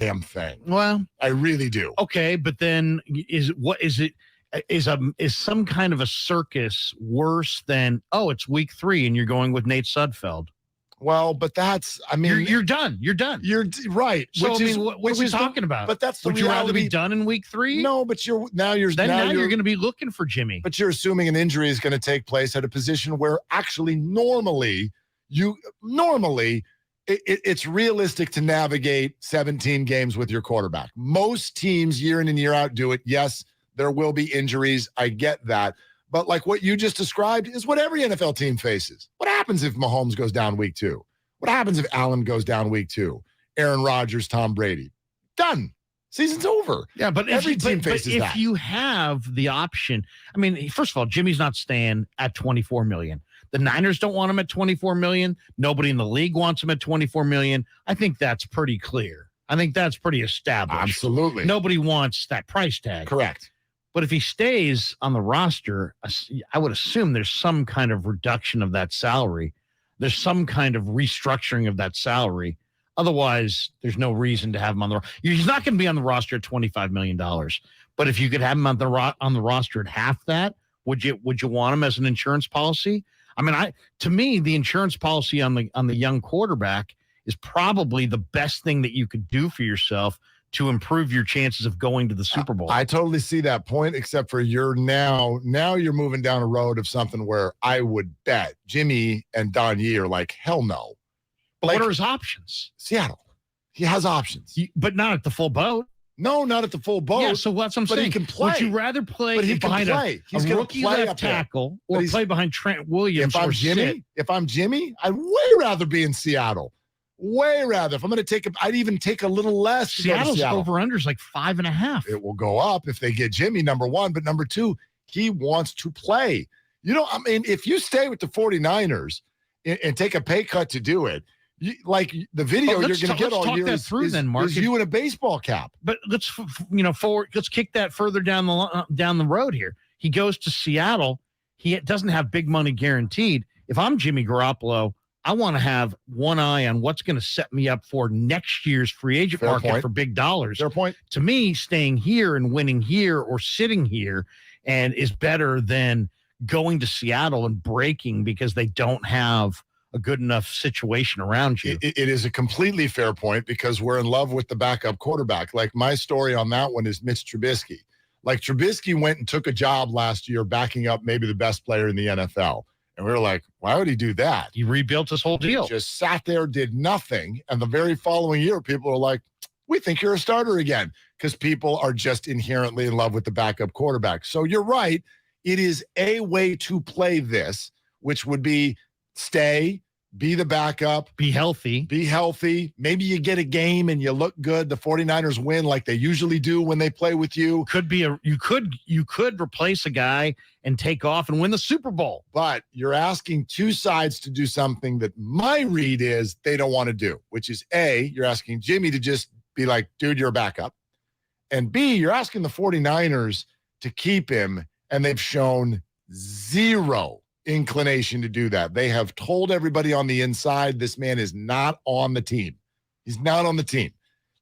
damn thing. Well, I really do. Okay, but then is some kind of a circus worse than, it's week 3 and you're going with Nate Sudfeld? Well, but you're done. You're done. You're right. So what are we talking about? But that's the Would reality. you rather be done in week 3? No, but you're going to be looking for Jimmy. But you're assuming an injury is going to take place at a position where actually normally it's realistic to navigate 17 games with your quarterback. Most teams year in and year out do it. Yes, there will be injuries. I get that. But like what you just described is what every NFL team faces. What happens if Mahomes goes down week 2? What happens if Allen goes down week 2? Aaron Rodgers, Tom Brady. Done. Season's over. Yeah, but every team faces that. If you have the option, first of all, Jimmy's not staying at $24 million. The Niners don't want him at $24 million. Nobody in the league wants him at $24 million. I think that's pretty clear. I think that's pretty established. Absolutely. Nobody wants that price tag. Correct. But if he stays on the roster, I would assume there's some kind of reduction of that salary. There's some kind of restructuring of that salary. Otherwise, there's no reason to have him on the roster. He's not going to be on the roster at $25 million. But if you could have him on the roster at half that, would you want him as an insurance policy? To me, the insurance policy on the young quarterback is probably the best thing that you could do for yourself to improve your chances of going to the Super Bowl. I totally see that point, except for you're now you're moving down a road of something where I would bet Jimmy and Don Yee are like, hell no. But what are his options? Seattle. He has options. But not at the full boat. No, not at the full boat. Yeah, so that's what I'm saying. He can play. Would you rather play behind a rookie left tackle or play behind Trent Williams or sit? If I'm Jimmy, I'd way rather be in Seattle. Way rather. If I'm going to I'd even take a little less. Seattle's over-under is like 5.5. It will go up if they get Jimmy, number one. But number two, he wants to play. If you stay with the 49ers and take a pay cut to do it, like the video you're going to get all year is you in a baseball cap. But let's kick that further down the road here. He goes to Seattle. He doesn't have big money guaranteed. If I'm Jimmy Garoppolo, I want to have one eye on what's going to set me up for next year's free agent market for big dollars. Fair point. To me, staying here and winning here or sitting here and is better than going to Seattle and breaking because they don't have a good enough situation around you. It is a completely fair point because we're in love with the backup quarterback. Like my story on that one is Mitch Trubisky. Like Trubisky went and took a job last year backing up maybe the best player in the NFL. And we were like, why would he do that? He rebuilt his whole deal. Just sat there, did nothing. And the very following year, people are like, we think you're a starter again because people are just inherently in love with the backup quarterback. So you're right. It is a way to play this, which would be stay, be the backup. Be healthy. Maybe you get a game and you look good. The 49ers win like they usually do when they play with you. You could replace a guy and take off and win the Super Bowl. But you're asking two sides to do something that my read is they don't want to do, which is A, you're asking Jimmy to just be like, dude, you're a backup. And B, you're asking the 49ers to keep him, and they've shown zero inclination to do that. They have told everybody on the inside, this man is not on the team. He's not on the team.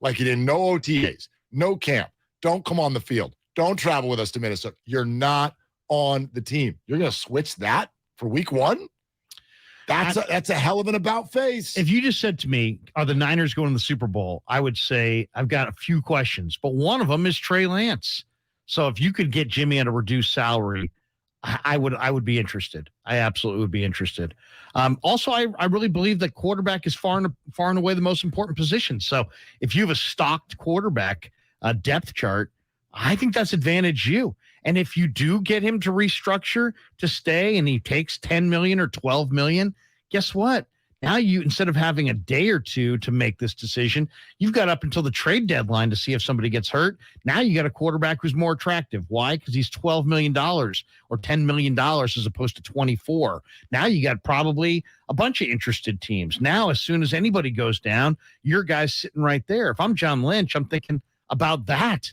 Like he did no OTAs, no camp. Don't come on the field. Don't travel with us to Minnesota. You're not on the team. You're going to switch that for week 1? That's a hell of an about face. If you just said to me, are the Niners going to the Super Bowl? I would say I've got a few questions, but one of them is Trey Lance. So if you could get Jimmy at a reduced salary, I would be interested. I absolutely would be interested. Also, I really believe that quarterback is far and away the most important position. So if you have a stocked quarterback depth chart, I think that's advantage you. And if you do get him to restructure to stay and he takes $10 million or $12 million, guess what? Now you, instead of having a day or two to make this decision, you've got up until the trade deadline to see if somebody gets hurt. Now you got a quarterback who's more attractive. Why? Because he's $12 million or $10 million as opposed to 24. Now you got probably a bunch of interested teams. Now, as soon as anybody goes down, your guy's sitting right there. If I'm John Lynch, I'm thinking about that.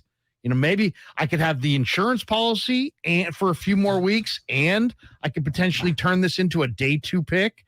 Maybe I could have the insurance policy and for a few more weeks, and I could potentially turn this into a day 2 pick.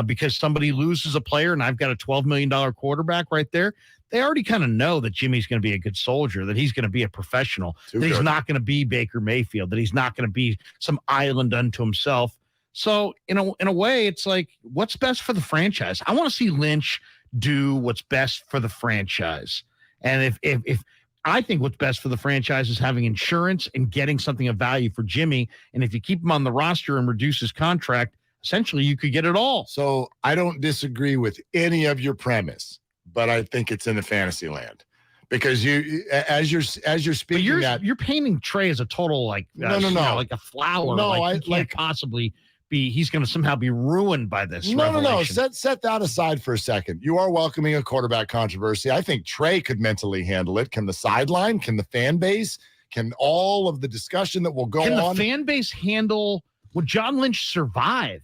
Because somebody loses a player and I've got a $12 million quarterback right there. they already kind of know that Jimmy's going to be a good soldier, that he's going to be a professional, Too that he's good. not going to be Baker Mayfield, that he's not going to be some island unto himself. So in a way, it's like, what's best for the franchise? I want to see Lynch do what's best for the franchise. And if I think what's best for the franchise is having insurance and getting something of value for Jimmy. And if you keep him on the roster and reduce his contract, essentially you could get it all. So I don't disagree with any of your premise, but I think it's in the fantasy land because as you're speaking, You're painting Trey as a total like no, like a flower. No, like he can't possibly be. He's going to somehow be ruined by this. No. Set that aside for a second. You are welcoming a quarterback controversy. I think Trey could mentally handle it. Can the sideline? Can the fan base? Can all of the discussion that will go on? Can the fan base handle? Would John Lynch survive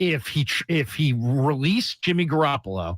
if he released Jimmy Garoppolo?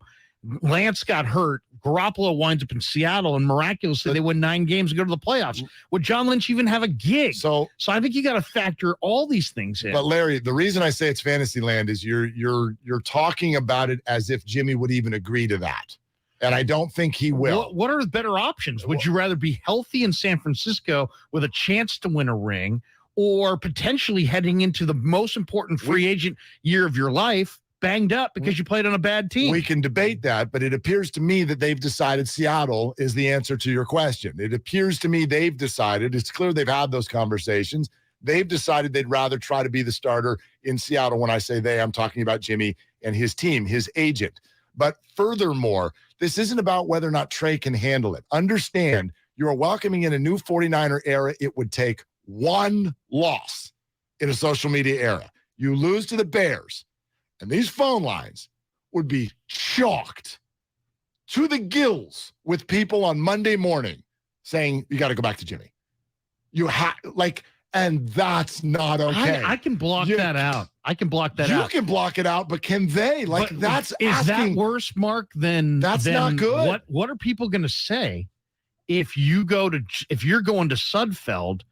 Lance got hurt. Garoppolo winds up in Seattle, and miraculously they win 9 games and go to the playoffs. Would John Lynch even have a gig? So I think you got to factor all these things in. But Larry, the reason I say it's fantasy land is you're talking about it as if Jimmy would even agree to that, and I don't think he will. What are the better options? Would you rather be healthy in San Francisco with a chance to win a ring, or potentially heading into the most important free agent year of your life, banged up because you played on a bad team? We can debate that, but it appears to me that they've decided Seattle is the answer to your question. It appears to me they've decided, it's clear they've had those conversations. They've decided they'd rather try to be the starter in Seattle. When I say they, I'm talking about Jimmy and his team, his agent. But furthermore, this isn't about whether or not Trey can handle it. Understand, you're welcoming in a new 49er era. It would take one loss in a social media era. You lose to the Bears, and these phone lines would be chalked to the gills with people on Monday morning saying, you got to go back to Jimmy. And that's not okay. I can block that out. I can block that out. You can block it out, but can they? Is that worse, Mark, than that's not good? What are people going to say if you're going to Sudfeld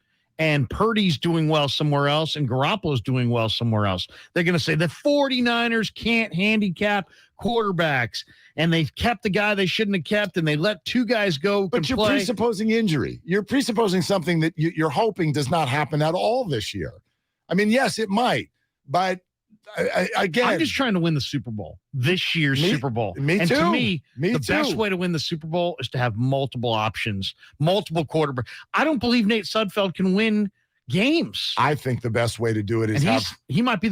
and Purdy's doing well somewhere else and Garoppolo's doing well somewhere else? They're going to say the 49ers can't handicap quarterbacks, and they've kept the guy they shouldn't have kept, and they let 2 guys go. But you're presupposing injury. You're presupposing something that you're hoping does not happen at all this year. I mean, yes, it might, but again, I'm just trying to win the Super Bowl, this year's Super Bowl. Me and too. To me, the best way to win the Super Bowl is to have multiple options, multiple quarterbacks. I don't believe Nate Sudfeld can win games. I think the best way to do it is he might be